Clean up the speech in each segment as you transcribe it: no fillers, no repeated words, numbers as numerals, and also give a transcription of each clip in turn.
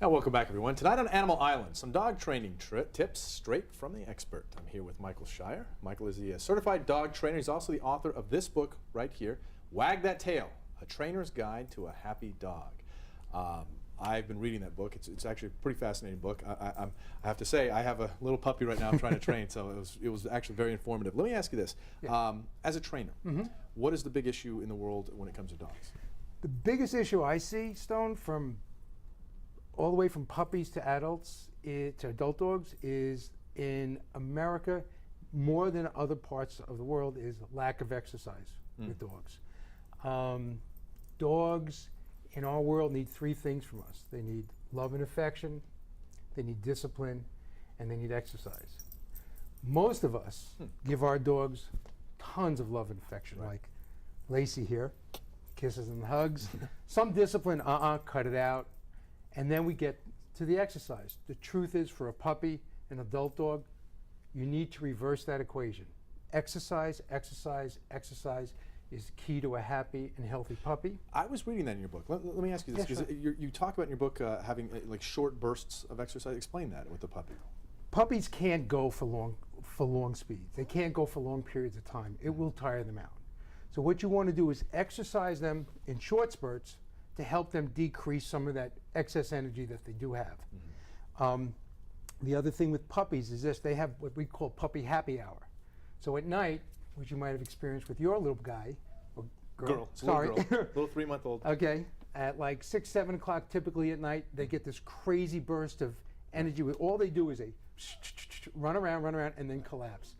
And welcome back, everyone. Tonight on Animal Island, some dog training tips straight from the expert. I'm here with Michael Shire. Michael is the certified dog trainer. He's also the author of this book right here, Wag That Tail, A Trainer's Guide to a Happy Dog. I've been reading that book. It's actually a pretty fascinating book. I have to say, I have a little puppy right now I'm trying to train, so it was actually very informative. Let me ask you this. Yeah. As a trainer, what is the big issue in the world when it comes to dogs? The biggest issue I see, Stone, from all the way from puppies to adults, to adult dogs, is in America, more than other parts of the world, is lack of exercise with dogs. Dogs in our world need three things from us. They need love and affection, they need discipline, and they need exercise. Most of us give our dogs tons of love and affection, like Lacey here, kisses and hugs. Some discipline, cut it out. And then we get to the exercise. The truth is, for a puppy, an adult dog, you need to reverse that equation. Exercise, exercise, exercise is key to a happy and healthy puppy. I was reading that in your book. Let me ask you this, because you talk about in your book having like short bursts of exercise. Explain that with the puppy. Puppies can't go for long speeds. They can't go for long periods of time. It will tire them out. So what you want to do is exercise them in short spurts to help them decrease some of that excess energy that they do have. The other thing with puppies is this: they have what we call puppy happy hour. So at night, which you might have experienced with your little guy, or girl, sorry, little girl, little 3-month-old. Okay, at like 6, 7 o'clock typically at night, they get this crazy burst of energy. All they do is they run around, and then collapse.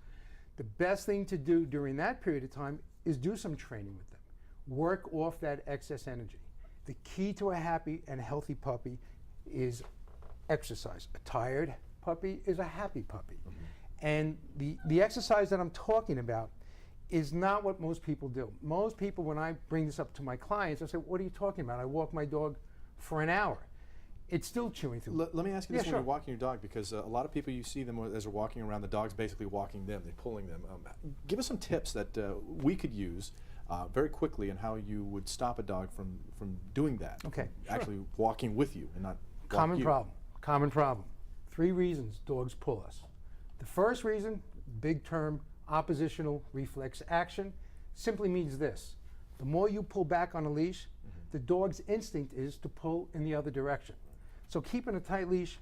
The best thing to do during that period of time is do some training with them. Work off that excess energy. The key to a happy and healthy puppy is exercise. A tired puppy is a happy puppy. And the exercise that I'm talking about is not what most people do. Most people, when I bring this up to my clients, I say, what are you talking about? I walk my dog for an hour. It's still chewing through. Let me ask you this: when you're walking your dog, because a lot of people, you see them as they're walking around, the dog's basically walking them, they're pulling them. Give us some tips that we could use very quickly on how you would stop a dog from doing that. Okay, actually walking with you and not common problem. 3 reasons dogs pull us. The first reason, big term, oppositional reflex action, simply means this: the more you pull back on a leash, the dog's instinct is to pull in the other direction. So keeping a tight leash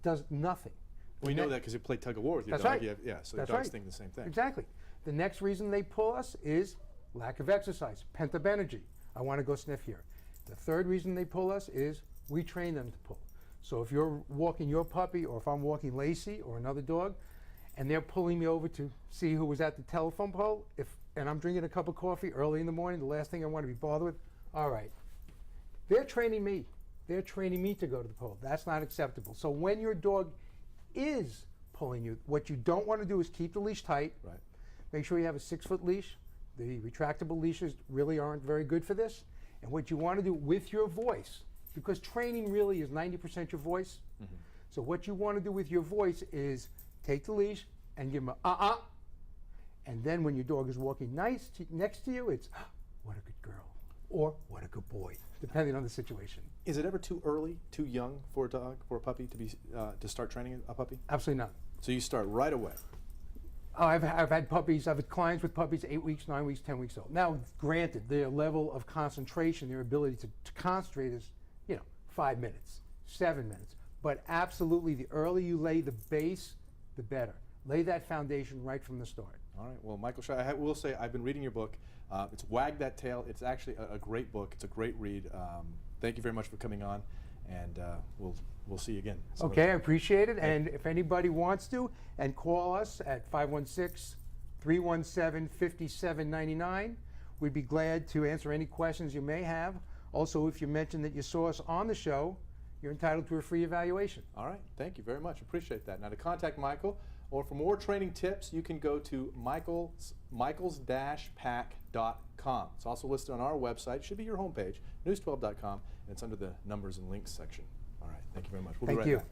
does nothing. We know that because you play tug of war with your dog. Yeah, so your dog's thinking the same thing. Exactly. The next reason they pull us is lack of exercise, pent up energy. I want to go sniff here. The third reason they pull us is we train them to pull. So if you're walking your puppy, or if I'm walking Lacey or another dog, and they're pulling me over to see who was at the telephone pole, and I'm drinking a cup of coffee early in the morning, the last thing I want to be bothered with, all right, they're training me. They're training me to go to the pole. That's not acceptable. So when your dog is pulling you, what you don't want to do is keep the leash tight. Right. Make sure you have a 6-foot leash. The retractable leashes really aren't very good for this. And what you want to do with your voice, because training really is 90% your voice. So what you want to do with your voice is take the leash and give them a and then when your dog is walking next to you, it's what a good girl, or what a good boy, depending on the situation. Is it ever too early, too young for a puppy to be to start training a puppy? Absolutely not. So you start right away. Oh, I've had clients with puppies 8 weeks, 9 weeks, 10 weeks old. Now, granted, their level of concentration, their ability to concentrate is, 5 minutes, 7 minutes. But absolutely, the earlier you lay the base, the better. Lay that foundation right from the start. All right. Well, Michael Shire, I will say I've been reading your book. It's Wag That Tail. It's actually a great book. It's a great read. Thank you very much for coming on, and we'll see you again. Okay, I appreciate it. And if anybody wants to, and call us at 516-317-5799. We'd be glad to answer any questions you may have. Also, if you mention that you saw us on the show, you're entitled to a free evaluation. All right. Thank you very much. Appreciate that. Now, to contact Michael, or for more training tips, you can go to michaels-pack.com. It's also listed on our website. It should be your homepage, news12.com, and it's under the numbers and links section. All right. Thank you very much. We'll be right back.